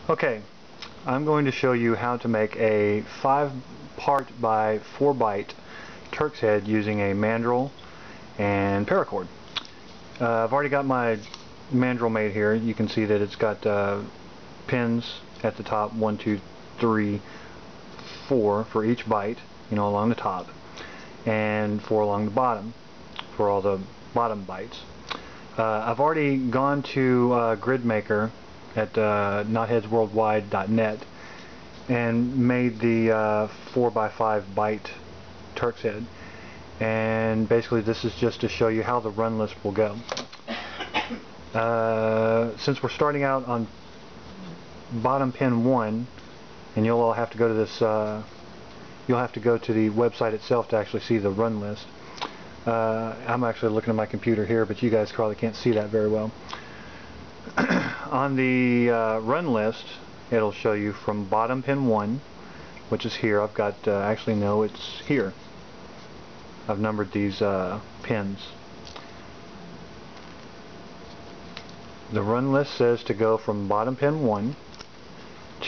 Okay, I'm going to show you how to make a 5-part by 4-byte Turks head using a mandrel and paracord. I've already got my mandrel made here. You can see that it's got pins at the top, 1, 2, 3, 4 for each byte, along the top, and 4 along the bottom for all the bottom bytes. I've already gone to Gridmaker at knotheadsworldwide.net and made the 4x5 byte Turks head, and basically this is just to show you how the run list will go. Since we're starting out on bottom pin 1, and you'll all have to go to this you'll have to go to the website itself to actually see the run list. I'm actually looking at my computer here, but you guys probably can't see that very well. On the run list, it'll show you from bottom pin 1, which is here. I've got, actually no, it's here. I've numbered these pins. The run list says to go from bottom pin 1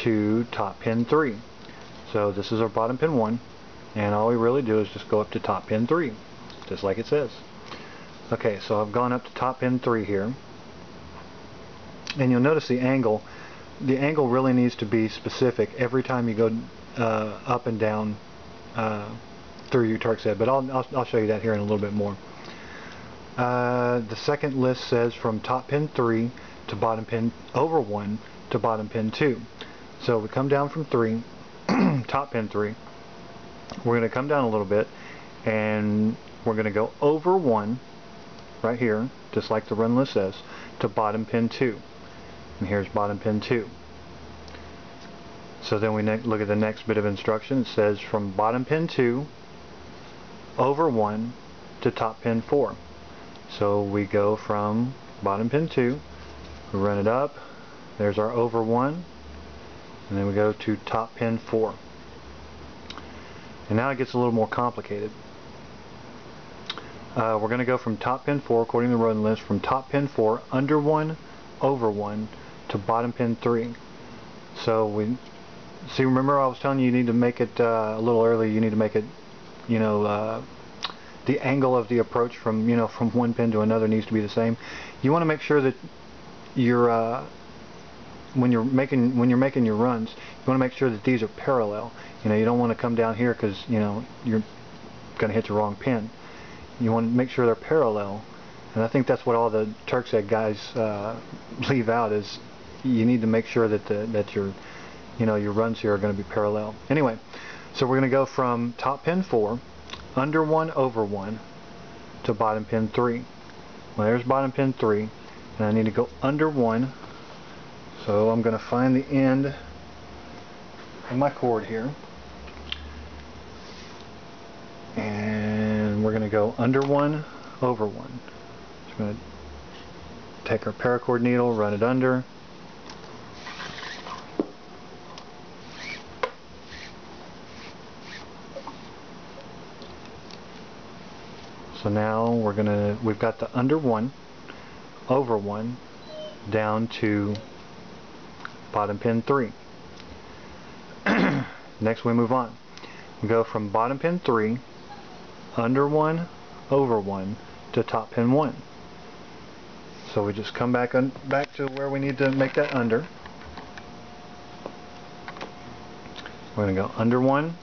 to top pin 3. So this is our bottom pin 1, and all we really do is just go up to top pin 3, just like it says. Okay, so I've gone up to top pin 3 here, and you'll notice the angle. The angle really needs to be specific every time you go up and down through your Turks head, but I'll show you that here in a little bit more. The second list says from top pin 3 to bottom pin over 1 to bottom pin 2. So we come down from 3, top pin 3. We're going to come down a little bit, and we're going to go over 1 right here, just like the run list says, to bottom pin 2. And here's bottom pin 2. So then we look at the next bit of instruction. It says from bottom pin 2 over 1 to top pin 4. So we go from bottom pin 2, we run it up, there's our over 1, and then we go to top pin 4. And now it gets a little more complicated. We're going to go from top pin 4, according to the run list, from top pin 4, under 1, over 1, to bottom pin 3. So we see, remember I was telling you need to make it a little early, you need to make it, the angle of the approach from from one pin to another needs to be the same. You want to make sure that you're when you're making your runs, you want to make sure that these are parallel. You don't want to come down here because you're going to hit the wrong pin. You want to make sure they're parallel, and I think that's what all the Turks Head guys leave out, is you need to make sure that your your runs here are going to be parallel. Anyway, so we're going to go from top pin 4, under 1, over 1, to bottom pin 3. Well, there's bottom pin 3, and I need to go under 1. So I'm going to find the end of my cord here, and we're going to go under 1, over 1. So we're going to take our paracord needle, run it under, so now we've got the under 1, over 1, down to bottom pin 3. Next we move on. We go from bottom pin 3, under 1, over 1, to top pin 1. So we just come back to where we need to make that under. We're going to go under 1,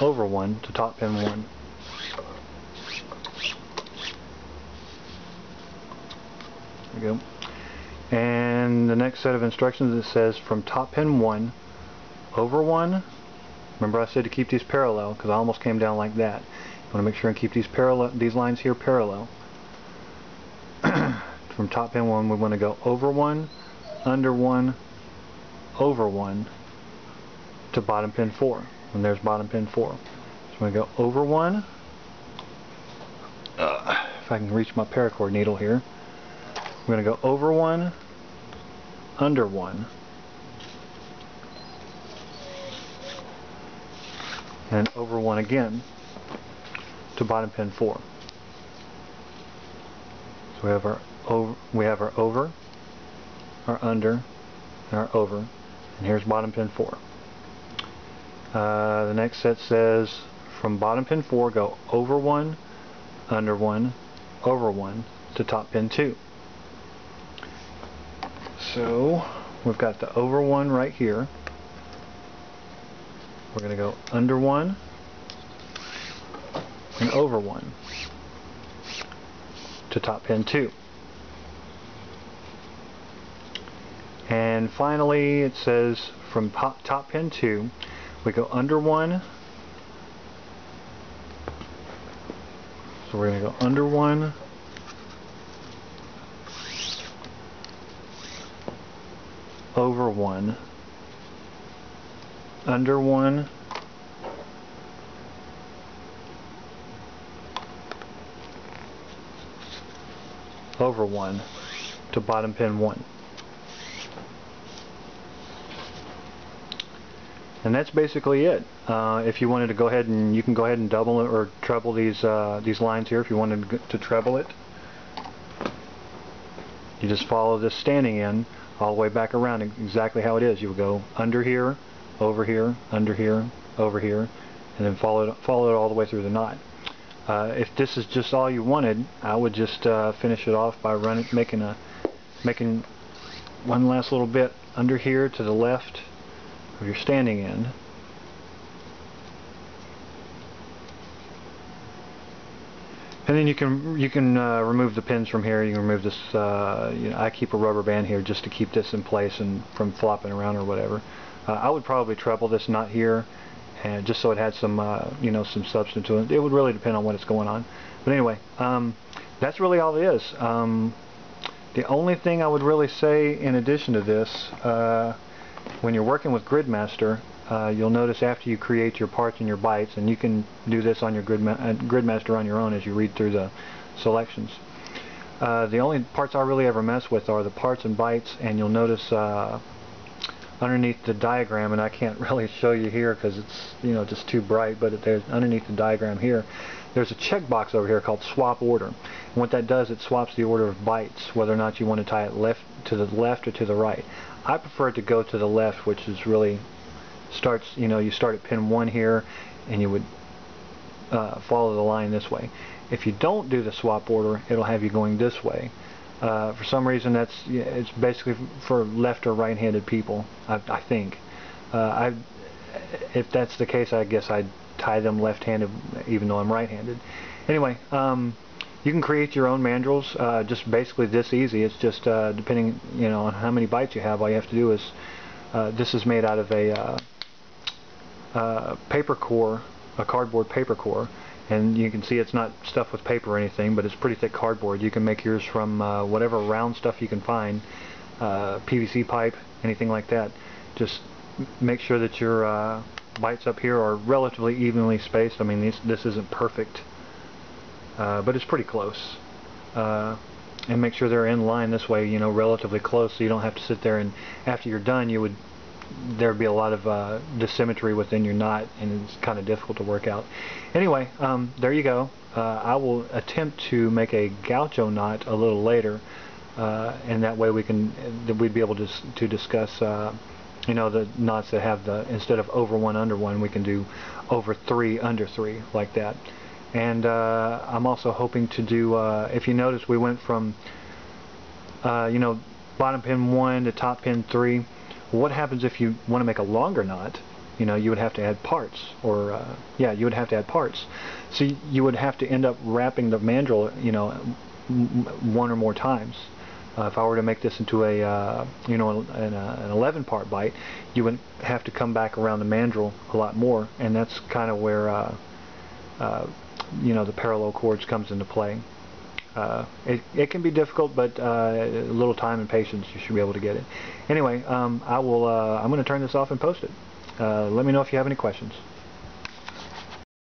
over 1 to top pin 1. There we go. And the next set of instructions, it says from top pin 1, over 1. Remember I said to keep these parallel because I almost came down like that. You want to make sure and keep these lines here parallel. From top pin 1, we want to go over 1, under 1, over 1 to bottom pin 4. And there's bottom pin 4. So I'm going to go over 1. If I can reach my paracord needle here. We're going to go over 1, under 1, and over 1 again to bottom pin 4. So we have our we have our over, our under, and our over, and here's bottom pin 4. The next set says from bottom pin 4 go over 1, under 1, over 1 to top pin 2. So we've got the over 1 right here. We're going to go under 1 and over 1 to top pin 2. And finally it says from top pin 2 we go under 1, so we're going to go under 1, over 1, under 1, over 1 to bottom pin 1. And that's basically it. If you wanted to go ahead and you can go ahead and double it or treble these lines here. If you wanted to treble it, you just follow this standing in all the way back around exactly how it is. You would go under here, over here, under here, over here, and then follow it all the way through the knot. If this is just all you wanted, I would just finish it off by making one last little bit under here to the left of your standing in. And then you can remove the pins from here. You can remove this. I keep a rubber band here just to keep this in place and from flopping around or whatever. I would probably treble this knot here, and just so it had some some substance to it. It would really depend on what is going on. But anyway, that's really all it is. The only thing I would really say in addition to this, when you're working with Gridmaster, you'll notice after you create your parts and your bytes, and you can do this on your Gridmaster on your own as you read through the selections. The only parts I really ever mess with are the parts and bytes, and you'll notice underneath the diagram, and I can't really show you here because it's just too bright, but there's underneath the diagram here, there's a checkbox over here called swap order. And what that does, it swaps the order of bytes, whether or not you want to tie it to the left or to the right. I prefer it to go to the left, which is really starts, you start at pin 1 here, and you would follow the line this way. If you don't do the swap order, it'll have you going this way. For some reason, it's basically for left or right-handed people, I think. If that's the case, I guess I'd tie them left-handed, even though I'm right-handed. Anyway, you can create your own mandrels, just basically this easy. It's just depending, on how many bytes you have. All you have to do is, this is made out of a paper core, a cardboard paper core, and you can see it's not stuffed with paper or anything, but it's pretty thick cardboard. You can make yours from whatever round stuff you can find, PVC pipe, anything like that. Just make sure that your bytes up here are relatively evenly spaced. I mean, this isn't perfect, but it's pretty close. And make sure they're in line this way, relatively close, so you don't have to sit there and after you're done, there'd be a lot of dissymmetry within your knot, and it's kind of difficult to work out. Anyway, there you go. I will attempt to make a gaucho knot a little later, and that way we'd be able to discuss the knots that have instead of over 1 under 1, we can do over 3 under 3 like that. And I'm also hoping to do, if you notice, we went from bottom pin 1 to top pin 3. What happens if you want to make a longer knot? You would have to add parts, or you would have to add parts. So you would have to end up wrapping the mandrel, one or more times. If I were to make this into a an 11-part byte, you would have to come back around the mandrel a lot more, and that's kind of where the parallel chords comes into play. It can be difficult, but a little time and patience, you should be able to get it. Anyway, I'm going to turn this off and post it. Let me know if you have any questions.